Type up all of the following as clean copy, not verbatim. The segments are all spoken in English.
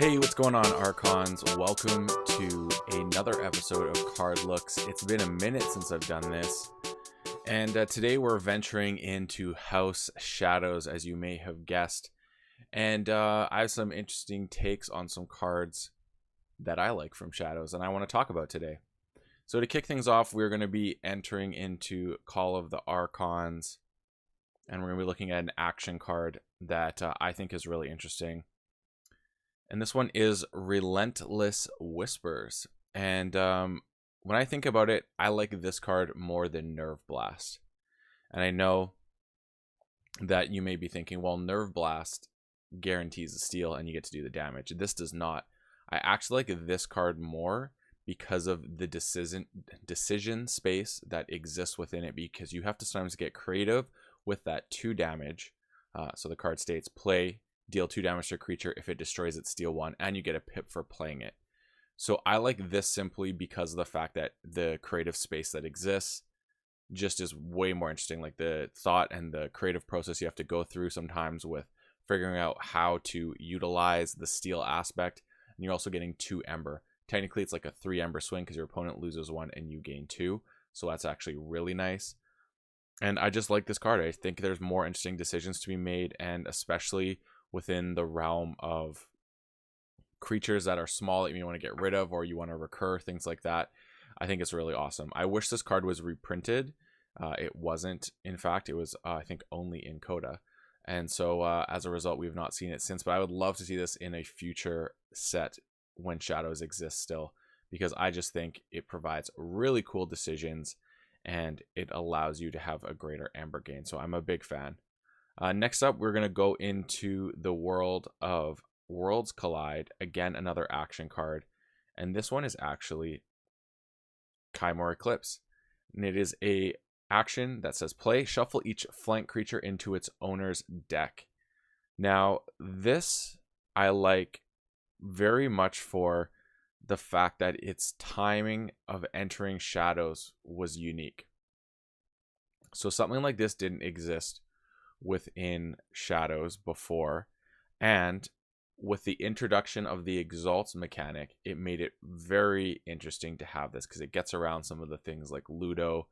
Hey, what's going on, Archons? Welcome to another episode of Card Looks. It's been a minute since I've done this, and today we're venturing into House Shadows, as you may have guessed. And I have some interesting takes on some cards that I like from Shadows, and I want to talk about today. So to kick things off, we're going to be entering into Call of the Archons, and we're going to be looking at an action card that I think is really interesting. And this one is Relentless Whispers. And when I think about it, I like this card more than Nerve Blast. And I know that you may be thinking, well, Nerve Blast guarantees a steal and you get to do the damage. This does not. I actually like this card more because of the decision space that exists within it, because you have to sometimes get creative with that 2 damage. So the card states, play, deal 2 damage to a creature. If it destroys it, steal 1, and you get a pip for playing it. So I like this simply because of the fact that the creative space that exists just is way more interesting. Like the thought and the creative process you have to go through sometimes with figuring out how to utilize the steal aspect. And you're also getting 2 Ember. Technically, it's like a 3 Ember swing because your opponent loses 1 and you gain 2. So that's actually really nice. And I just like this card. I think there's more interesting decisions to be made, and especially within the realm of creatures that are small that you want to get rid of or you want to recur, things like that. I think it's really awesome. I wish this card was reprinted. It wasn't. In fact, it was, I think, only in Coda. And so as a result, we've not seen it since. But I would love to see this in a future set when Shadows exists still, because I just think it provides really cool decisions and it allows you to have a greater Amber gain. So I'm a big fan. Next up, we're going to go into the world of Worlds Collide. Again, another action card. And this one is actually Kaimura Eclipse. And it is a action that says play, shuffle each flank creature into its owner's deck. Now, this I like very much for the fact that its timing of entering Shadows was unique. So something like this didn't exist within Shadows before, and with the introduction of the Exalts mechanic, it made it very interesting to have this, because it gets around some of the things like Ludo,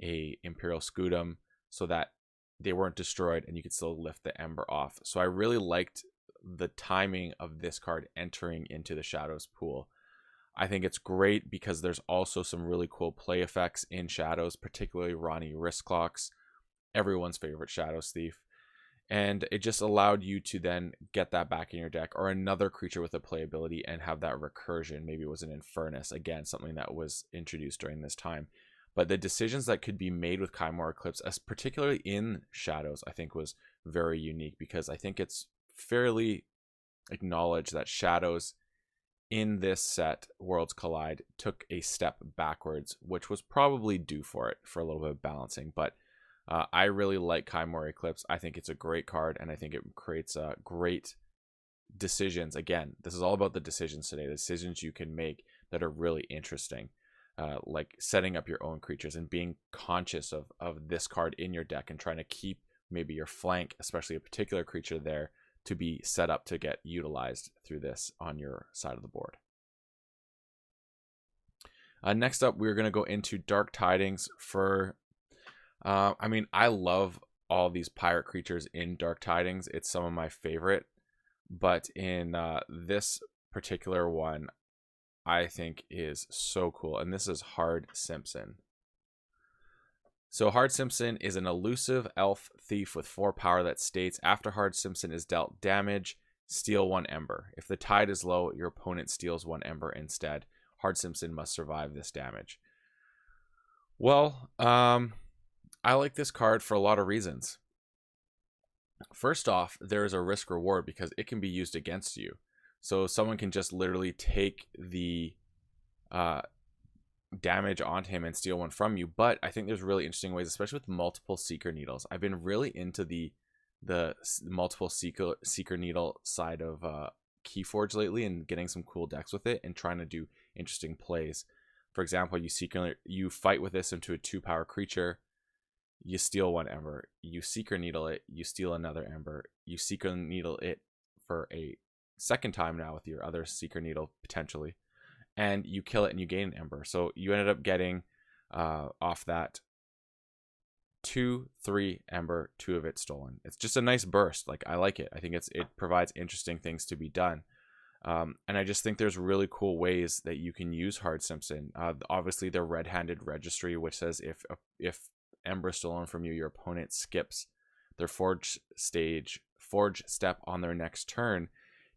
a Imperial Scutum, so that they weren't destroyed and you could still lift the Ember off. So I really liked the timing of this card entering into the Shadows pool. I think it's great because there's also some really cool play effects in Shadows, particularly Ronnie Wrist Clocks, everyone's favorite Shadows Thief. And it just allowed you to then get that back in your deck, or another creature with a playability, and have that recursion. Maybe it was an Infernus, again, something that was introduced during this time. But the decisions that could be made with Kaimura Eclipse, as particularly in Shadows, I think was very unique, because I think it's fairly acknowledged that Shadows in this set, Worlds Collide, took a step backwards, which was probably due for it, for a little bit of balancing. But I really like Kaimura Eclipse. I think it's a great card, and I think it creates great decisions. Again, this is all about the decisions today, the decisions you can make that are really interesting, like setting up your own creatures and being conscious of this card in your deck and trying to keep maybe your flank, especially a particular creature there, to be set up to get utilized through this on your side of the board. Next up, we're going to go into Dark Tidings for... I mean, I love all these pirate creatures in Dark Tidings. It's some of my favorite. But in this particular one, I think is so cool. And this is Hard Simpson. So Hard Simpson is an elusive elf thief with 4 power that states, after Hard Simpson is dealt damage, steal 1 Ember. If the tide is low, your opponent steals 1 Ember instead. Hard Simpson must survive this damage. Well, I like this card for a lot of reasons. First off, there is a risk reward because it can be used against you. So someone can just literally take the damage onto him and steal 1 from you. But I think there's really interesting ways, especially with multiple Seeker Needles. I've been really into the multiple Seeker Needle side of KeyForge lately, and getting some cool decks with it and trying to do interesting plays. For example, you fight with this into a 2-power creature. You steal 1 Ember, you Seeker Needle it, you steal another Ember, you Seeker Needle it for a second time now with your other Seeker Needle potentially, and you kill it and you gain an Ember. So you ended up getting off that 2, 3 Ember, 2 of it stolen. It's just a nice burst. Like, I like it. I think it provides interesting things to be done. And I just think there's really cool ways that you can use Hard Simpson. Obviously, the red-handed registry, which says if Ember is stolen from you, your opponent skips their forge step on their next turn,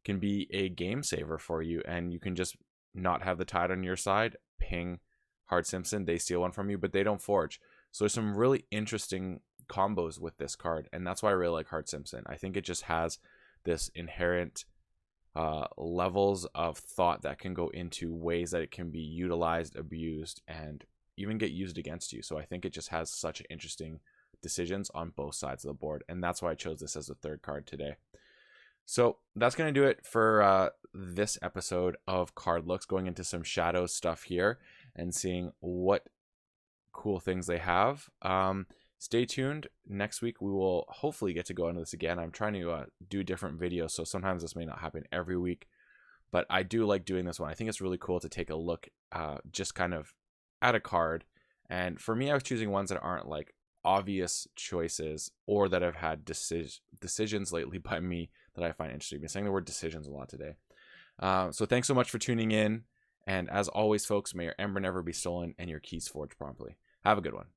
can be a game saver for you, and you can just not have the tide on your side, ping Hard Simpson, they steal one from you, but they don't forge. So there's some really interesting combos with this card, and that's why I really like Hard Simpson. I think it just has this inherent levels of thought that can go into ways that it can be utilized, abused, and even get used against you. So I think it just has such interesting decisions on both sides of the board, and that's why I chose this as the third card today. So that's going to do it for this episode of Card Looks, going into some Shadows stuff here and seeing what cool things they have. Stay tuned. Next week we will hopefully get to go into this again. I'm trying to do different videos, so sometimes this may not happen every week, but I do like doing this one. I think it's really cool to take a look just kind of at a card, and for me, I was choosing ones that aren't like obvious choices or that have had decisions lately by me that I find interesting. I've been saying the word decisions a lot today. So thanks so much for tuning in, and as always, folks, may your Ember never be stolen and your keys forged promptly. Have a good one.